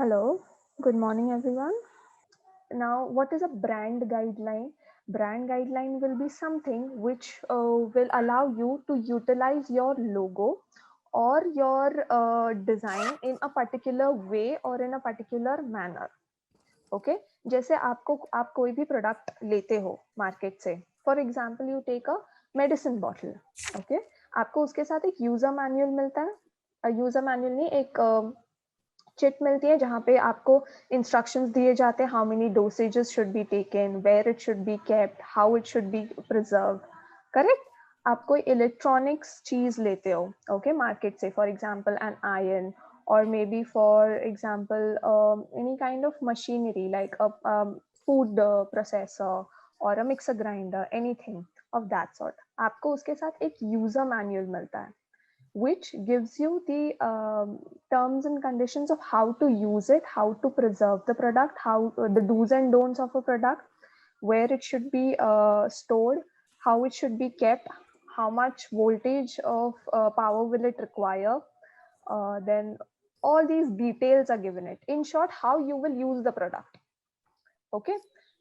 Hello, good morning everyone. Now, what is a brand guideline? Brand guideline will be something which will allow you to utilize your logo or your design in a particular way or in a particular manner. Okay, जैसे आप कोई भी product लेते हो market से, for example you take a medicine bottle. Okay, आपको उसके साथ एक यूजर मैनुअल मिलता है. यूजर मैनुअल नहीं, एक चिट मिलती है जहाँ पे आपको इंस्ट्रक्शंस दिए जाते हैं, how many dosages should be taken, where it should be kept, how it should be preserve. Correct. आप कोई इलेक्ट्रॉनिक्स चीज लेते हो ओके मार्केट से, for example an iron, or maybe for example any kind of machinery like a food processor or a mixer grinder, anything of that sort. आपको उसके साथ एक user manual मिलता है which gives you the terms and conditions of how to use it, how to preserve the product, how the do's and don'ts of a product, where it should be stored, how it should be kept, how much voltage of power will it require, then all these details are given it. In short, how you will use the product. Okay.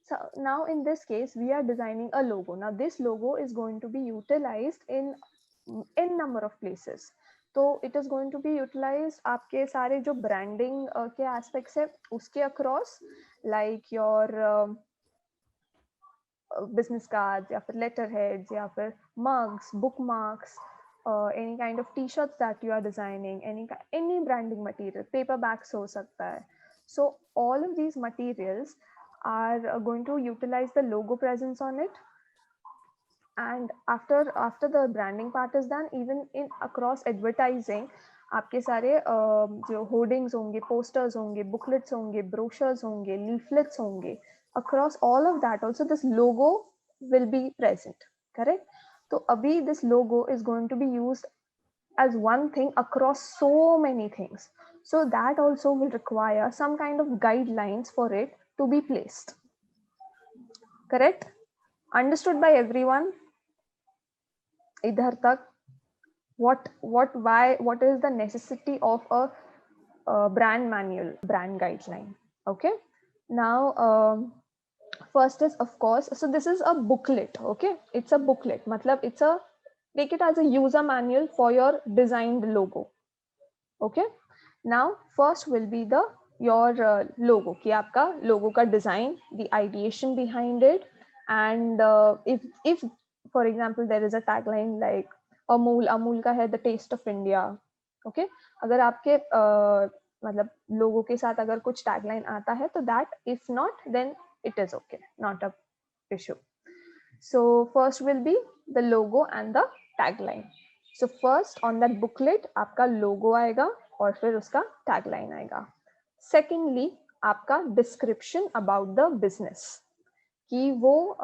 So now in this case, we are designing a logo. Now this logo is going to be utilized in n number of places. तो it is going to be utilized आपके सारे जो branding के aspects है उसके across, like your business cards या फिर letterheads या फिर mugs, bookmarks, any kind of t-shirts that you are designing, any branding material, paper bags हो सकता है. So all of these materials are going to utilize the logo presence on it. And after the branding part is done, even in across advertising, आपके सारे जो hoardings होंगे, posters होंगे, booklets होंगे, brochures होंगे, leaflets होंगे, across all of that also this logo will be present. Correct. तो अभी this logo is going to be used as one thing across so many things, so that also will require some kind of guidelines for it to be placed. Correct. Understood by everyone? इधर तक what is the necessity of a brand manual, brand guideline. Okay. Now first is of course, so this is a booklet. Okay, it's a booklet, matlab it's a, take it as a user manual for your designed logo. Okay. Now first will be the your logo, कि आपका logo का design, the ideation behind it, and if for example there is a tagline like Amul का है the taste of India. Okay, अगर आपके मतलब लोगो के साथ अगर कुछ tagline आता है तो that, if not then it is okay, not a issue. So first will be the logo and the tagline. So first on that booklet आपका logo आएगा और फिर उसका tagline आएगा. Secondly आपका description about the business, कि वो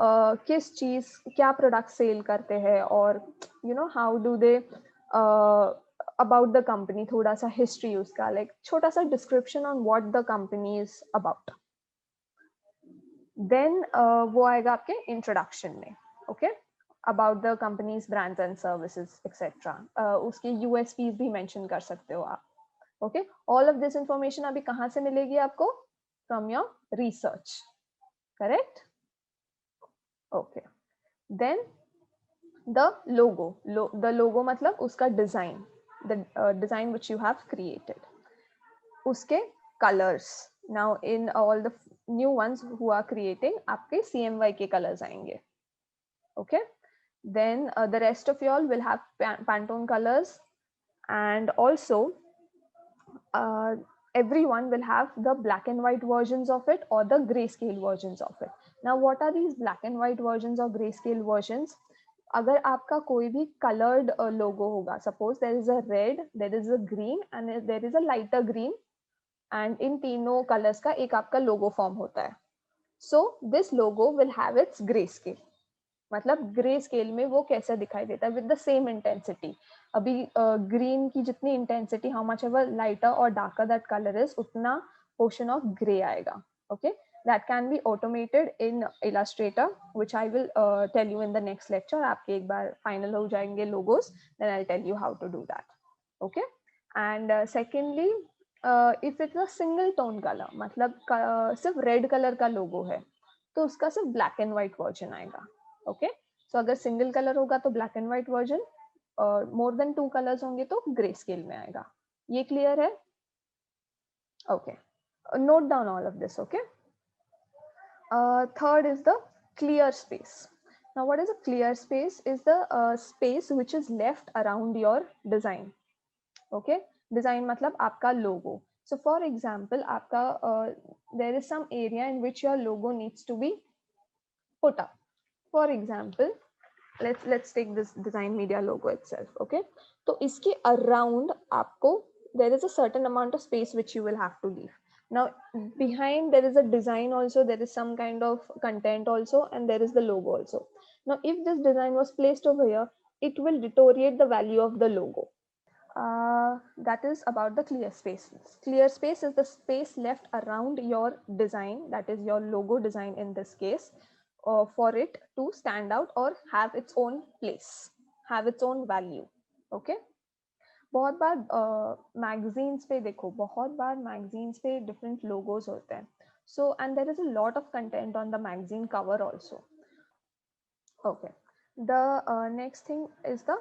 किस चीज क्या प्रोडक्ट सेल करते हैं और you know how do they about the company, थोड़ा सा हिस्ट्री उसका, लाइक छोटा सा description on what the company is about. Then वो आएगा आपके इंट्रोडक्शन में. Okay, about the companies brands and services etcetera. उसकी यूएसपीज भी मेंशन कर सकते हो आप. Okay, all of this information अभी कहाँ से मिलेगी आपको? From your research. Correct. Okay, then the logo. The logo मतलब उसका design, the design which you have created. उसके colors. Now in all the new ones who are creating, आपके CMY के colors आएंगे. Okay, then the rest of y'all will have Pantone colors, and also everyone will have the black and white versions of it or the grayscale versions of it. Now what are these black and white versions or grayscale versions? अगर आपका कोई भी colored logo होगा, suppose there is a red, there is a green and there is a lighter green, and in तीनों colors का एक आपका logo form होता है. So this logo will have its grayscale. मतलब ग्रे स्केल में वो कैसे दिखाई देता है विद द सेम इंटेंसिटी. अभी ग्रीन की जितनी intensity, how much ever lighter और डार्कर दैट कलर इज, उतना पोर्शन ऑफ ग्रे आएगा. Okay, that can be automated in Illustrator which I will tell you in the next lecture. आपके एक बार final हो जाएंगे logos, then I will tell you how to do that. Okay, and secondly if it's a single tone colour, मतलब सिर्फ red colour का लोगो है, तो उसका सिर्फ ब्लैक एंड व्हाइट वर्जन आएगा. ओके, सो अगर सिंगल कलर होगा तो ब्लैक एंड व्हाइट वर्जन, और मोर देन 2 कलर्स होंगे तो ग्रे स्केल में आएगा. ये क्लियर है? Okay, note down all of this. Okay, third is the clear space. Now what is a clear space? Is the space which is left around your design. Okay, design matlab aapka logo. So for example, aapka there is some area in which your logo needs to be put up. For example, let's take this design media logo itself. Okay, so iske around aapko there is a certain amount of space which you will have to leave. Now behind there is a design also, there is some kind of content also, and there is the logo also. Now if this design was placed over here, it will deteriorate the value of the logo. That is about the clear space. Clear space is the space left around your design, that is your logo design in this case, for it to stand out or have its own place, have its own value. Okay, बहुत बार magazines पे देखो, बहुत बार magazines पे different logos होते हैं. So and there is a lot of content on the magazine cover also. Okay, the next thing is the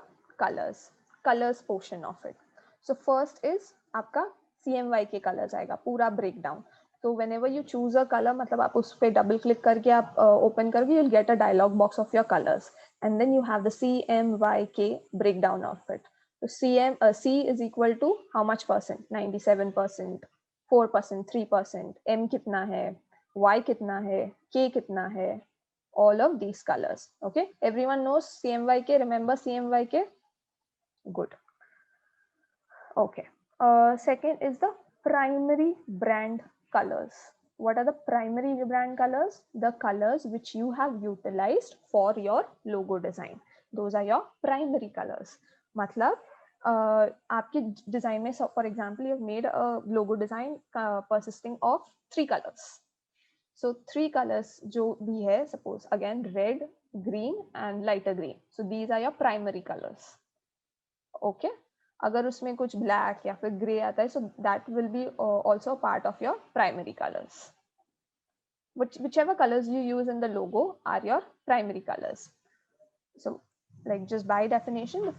colors portion of it. So first is आपका CMYK colors आएगा, पूरा breakdown. तो whenever you choose a color, मतलब आप उस पे double click करके आप open करोगे, you'll get a dialog box of your colors, and then you have the CMYK breakdown of it. So C is equal to how much percent? 97%, 4%, 3%. M कितना है, Y कितना है, K कितना है, all of these colors. Okay, everyone knows CMYK. Remember CMYK? Good. Okay, second is the primary brand colors. What are the primary brand colors? The colors which you have utilized for your logo design. Those are your primary colors. मतलब आपके design में, for example, you have made a logo design consisting of 3 colors. So 3 colors जो भी है, suppose again red, green and lighter green. So these are your primary colors. Okay, अगर उसमें कुछ black या फिर gray आता है, so that will be also part of your primary colors. Whichever colors you use in the logo are your primary colors. So like just by definition,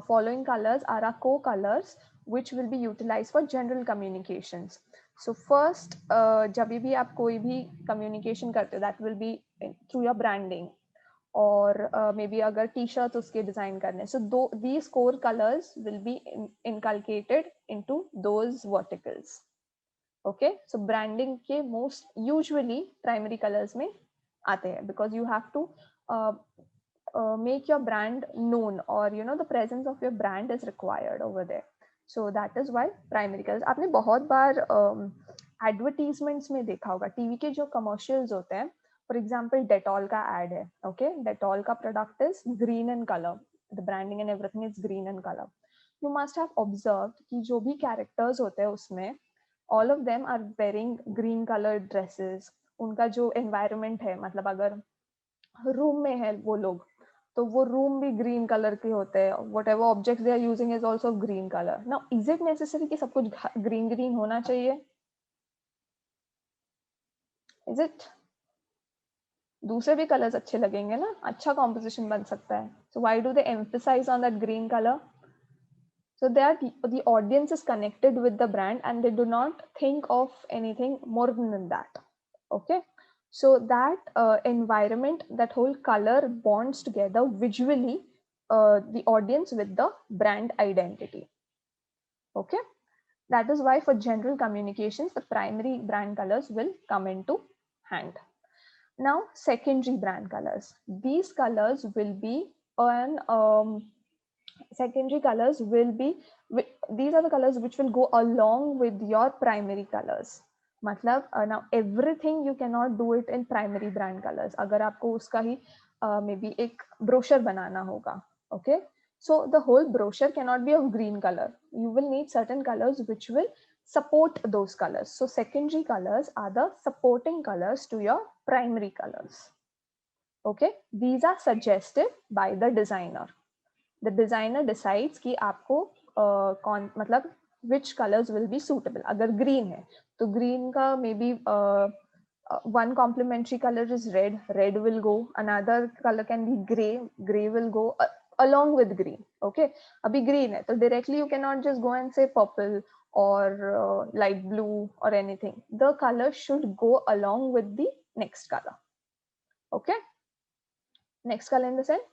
following colors are our co-colors which will be utilized for general communications. So first, जब भी आप कोई भी communication करते हो, that will be through your branding, or maybe अगर t-shirts उसके design करने, so these core colors will be inculcated into those verticals. Okay, so branding के most usually primary colors में आते हैं, because you have to make your brand known, or you know the presence of your brand is required over there. So that is why primary colors. आपने बहुत बार advertisements में देखा होगा, TV के जो commercials होते हैं, for example Dettol का ad है. Okay, Dettol का product is green in color, the branding and everything is green in color. You must have observed कि जो भी characters होते हैं उसमें, all of them are wearing green colored dresses. उनका जो environment है, मतलब अगर रूम में है वो लोग, तो वो रूम भी ग्रीन कलर के होते हैं. whatever objects they are using is also green color. Now is it necessary कि सब कुछ ग्रीन ग्रीन होना चाहिए? Is it? दूसरे भी कलर्स अच्छे लगेंगे ना, अच्छा कॉम्पोजिशन बन सकता है. So why do they emphasize on that green color? So that the audience is connected with the brand and they do not think of anything more than that. Okay, so that environment, that whole color bonds together visually the audience with the brand identity. Okay, that is why for general communications the primary brand colors will come into hand. Now secondary brand colors, these colors will be on secondary colors will be, these are the colors which will go along with your primary colors. मतलब now everything you cannot do it in primary brand colors. अगर आपको उसका ही maybe एक brochure बनाना होगा. Okay, so the whole brochure cannot be of green color. You will need certain colors which will support those colors. So secondary colors are the supporting colors to your primary colors. Okay, these are suggested by the designer. The designer decides कि आपको कौन, मतलब which colors will be suitable. अगर green है तो green का maybe one complementary color is red, red will go. Another color can be gray, gray will go along with green. Okay, अभी green है तो directly you cannot just go and say purple or light blue or anything. The color should go along with the next color. Okay, next color in the sense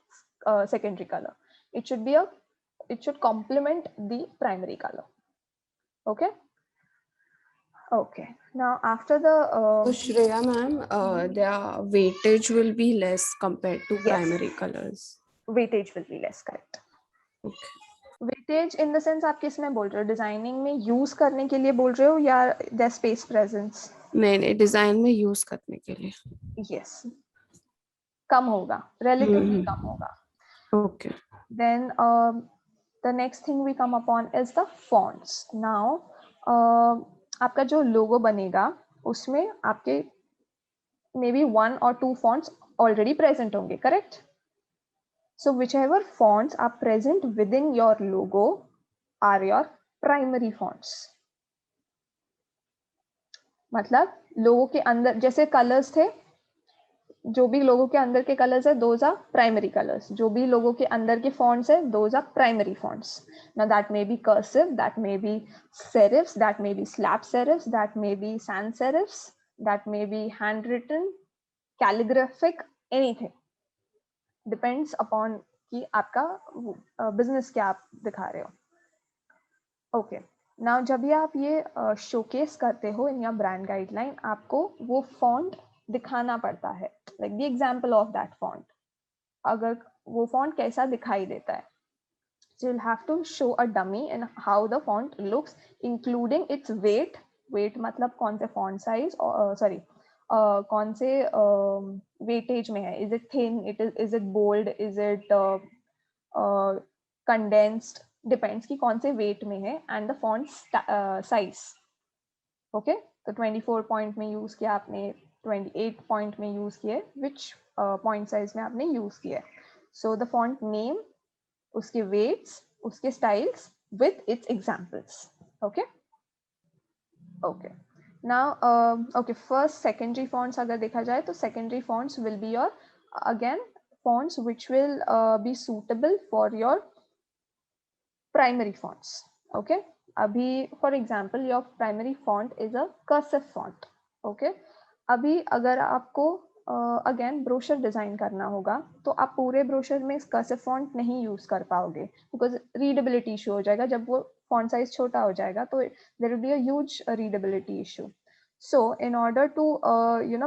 secondary color. It should complement the primary color. Okay. Okay, now after the So Shreya ma'am, their weightage will be less compared to yes, primary colors. weightage will be less, correct. Okay. Weightage in the sense आप किस में बोल रहे हो, designing में use करने के लिए बोल रहे हो या द स्पेस प्रेजेंस? नहीं, डिजाइन में यूज करने के लिए यस, कम होगा, relatively कम होगा. Okay. Then the next thing we come upon is the fonts. Now आपका जो लोगो बनेगा उसमें आपके maybe 1 or 2 fonts already present होंगे, correct? So whichever fonts are present within your logo are your primary fonts. मतलब लोगो के अंदर जैसे कलर्स थे, जो भी लोगो के अंदर के कलर्स है दोज आर प्राइमरी कलर्स, जो भी लोगो के अंदर के फॉन्ट्स है those are primary fonts. Now that may be cursive, that may be serifs, that may be slab serifs, that may be sans serifs, that may be handwritten, calligraphic, anything, depends upon कि आपका business क्या आप दिखा रहे हो. Okay, now जब भी आप ये शोकेस करते हो इन योर ब्रांड गाइडलाइन, आपको वो फॉन्ट दिखाना पड़ता है, like the example of that font. अगर वो फॉन्ट कैसा दिखाई देता है, so you'll have to show a dummy and how the font looks, including its weight. weight मतलब कौन से font size सॉरी कौन से weightage में है, is it thin, is it bold, is it condensed, depends कि कौन से weight में है, and the font size. okay, तो 24 point में use किया आपने, 28 point में use किया, which point size में आपने use किया. so the font name, उसके weights, उसके styles with its examples. okay. okay, now okay, first secondary fonts अगर देखा जाए तो secondary fonts will be your again fonts which will be suitable for your primary fonts. okay, अभी for example your primary font is a cursive font. okay, अभी अगर आपको again brochure design करना होगा तो आप पूरे ब्रोशर में कर्सिव फॉन्ट नहीं यूज कर पाओगे, बिकॉज रीडेबिलिटी इशू हो जाएगा. जब वो फॉन्ट साइज छोटा हो जाएगा तो there will be a huge readability issue. so in order to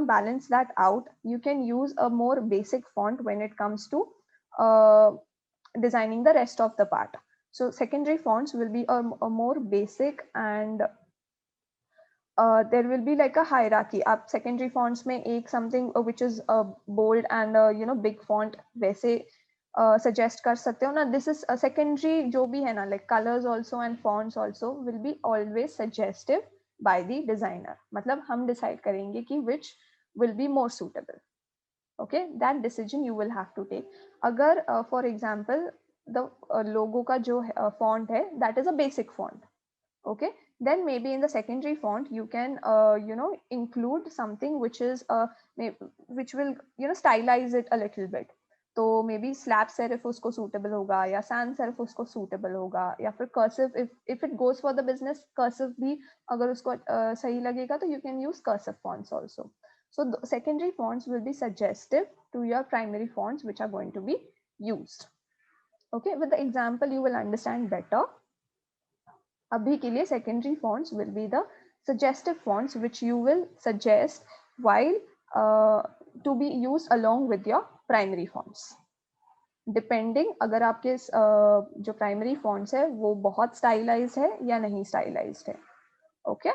balance that out, you can use a more basic font when it comes to designing the rest of the part. so secondary fonts will be a more basic and there will be like a hierarchy. आप secondary fonts में एक something which is bold and big font वैसे suggest कर सकते हो ना. this is a secondary जो भी है ना, like colors also and fonts also will be always suggestive by the designer. मतलब हम decide करेंगे कि which will be more suitable. okay, that decision you will have to take. अगर for example the logo का जो font है that is a basic font, okay, then maybe in the secondary font you can include something which is which will stylize it a little bit. तो मे be slab serif उसको suitable होगा या sans serif उसको suitable होगा, या फिर cursive if it goes for the business, cursive भी अगर उसको सही लगेगा तो you can use cursive fonts also. so secondary fonts will be suggestive to your primary fonts which are going to be used. okay, with the example you will understand better. अभी के लिए secondary fonts will be the suggestive fonts which you will suggest while to be used along with your primary fonts. Depending अगर आपके जो primary fonts है वो बहुत stylized है या नहीं stylized है. okay.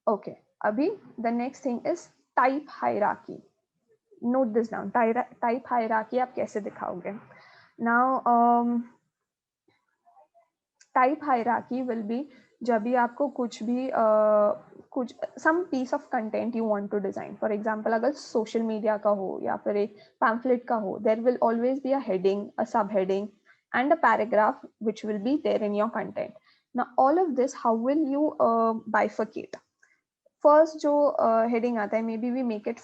okay, अभी the next thing is type hierarchy. note this down. type hierarchy आप कैसे दिखाओगे? now type hierarchy will be जब भी आपको कुछ भी कुछ some piece of content you want to design. For example अगर सोशल मीडिया का हो या फिर एक पैम्फलेट का हो, there will always be a heading, a subheading and a paragraph which will be there in your content. Now all of this, how will you bifurcate? First जो heading आता है, maybe we make it,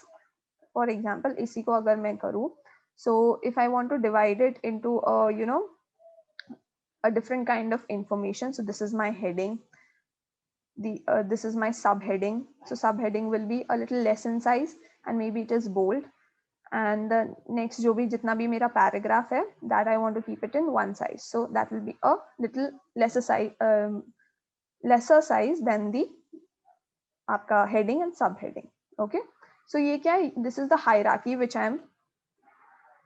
for example इसी को अगर मैं करूँ, so if I want to divide it into a different kind of information, so this is my heading, this is my subheading. So subheading will be a little less in size and maybe it is bold, and the next जो भी जितना भी मेरा paragraph है, that I want to keep it in one size, so that will be a little lesser size than the आपका heading and subheading. Okay, so ये क्या है, this is the hierarchy which I am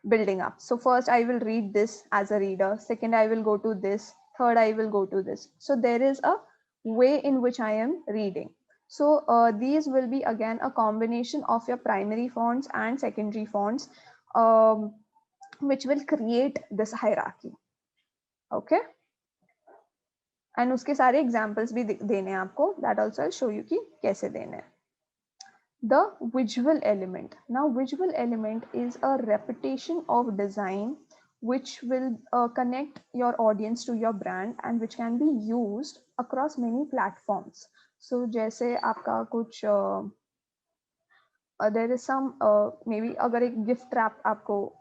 building up. So first I will read this as a reader, second I will go to this, third I will go to this. So there is a way in which I am reading. So these will be again a combination of your primary fonts and secondary fonts, which will create this hierarchy. Okay, and उसके सारे examples भी देने हैं आपको, that also I'll show you कि कैसे देने हैं. The visual element. Now visual element is a repetition of design which will connect your audience to your brand and which can be used across many platforms. So जैसे आपका कुछ there is some maybe अगर एक gift wrap आपको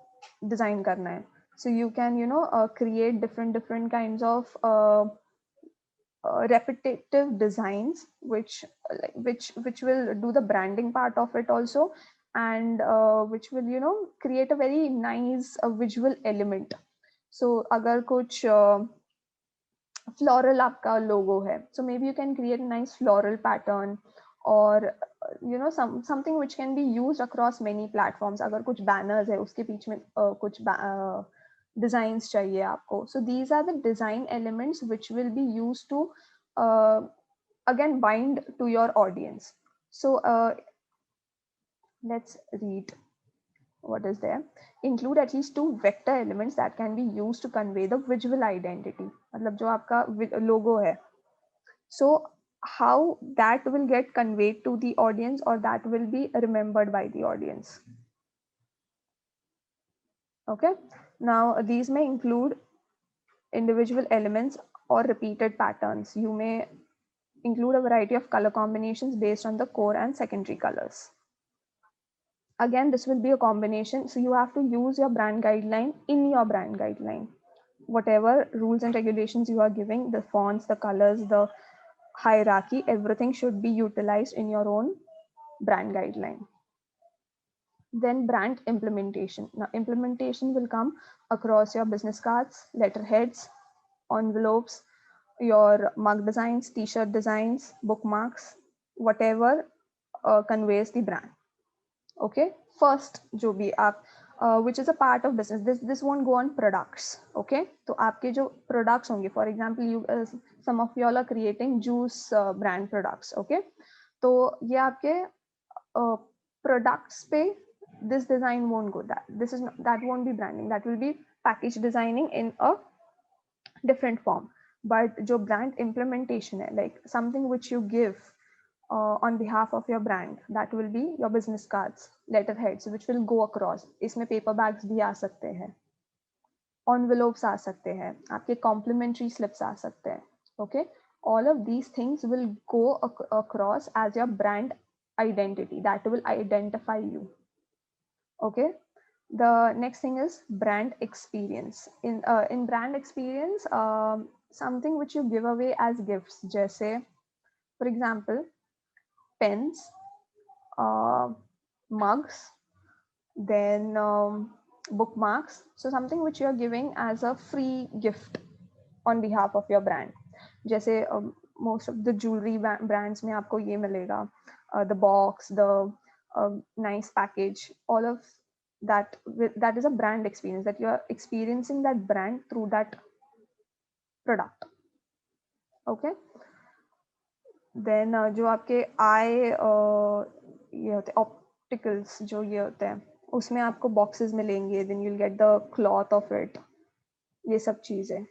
design करना है, so you can create different kinds of repetitive designs which will do the branding part of it also, and which will create a very nice visual element. So agar kuch floral आपका logo है, so maybe you can create a nice floral pattern, or something which can be used across many platforms. अगर कुछ banners है उसके बीच में कुछ designs चाहिए आपको, so these are the design elements which will be used to again bind to your audience. So let's read what is there. Include at least 2 vector elements that can be used to convey the visual identity. मतलब जो आपका logo है, so how that will get conveyed to the audience, or that will be remembered by the audience. Okay, now these may include individual elements or repeated patterns. You may include a variety of color combinations based on the core and secondary colors. Again, this will be a combination, so you have to use your brand guideline in your brand guideline. Whatever rules and regulations you are giving, the fonts, the colors, the hierarchy, everything should be utilized in your own brand guideline. Then brand implementation. Now implementation will come across your business cards, letterheads, envelopes, your mug designs, t-shirt designs, bookmarks, whatever conveys the brand. Okay, first जो भी आप which is a part of business, this won't go on products. Okay, तो आपके जो products होंगे, for example you some of you all are creating juice brand products. Okay, तो ये आपके products पे this design won't go, that won't be branding, that will be package designing in a different form. But जो brand implementation है, like something which you give on behalf of your brand, that will be your business cards, letterheads which will go across. इसमें paper bags भी आ सकते हैं, envelopes आ सकते हैं, आपके complimentary slips आ सकते हैं. Okay, all of these things will go across as your brand identity, that will identify you. Okay, the next thing is brand experience. In brand experience, something which you give away as gifts, जैसे for example pens, mugs, then bookmarks. So something which you are giving as a free gift on behalf of your brand. जैसे most of the jewelry brands में आपको ये मिलेगा, the box, the nice package, all of that is a brand experience, that you are experiencing that brand through that product. Okay, then जो आपके ये होते हैं opticals, जो ये होते हैं उसमें आपको boxes मिलेंगे, then you'll get the cloth of it, ये सब चीजें.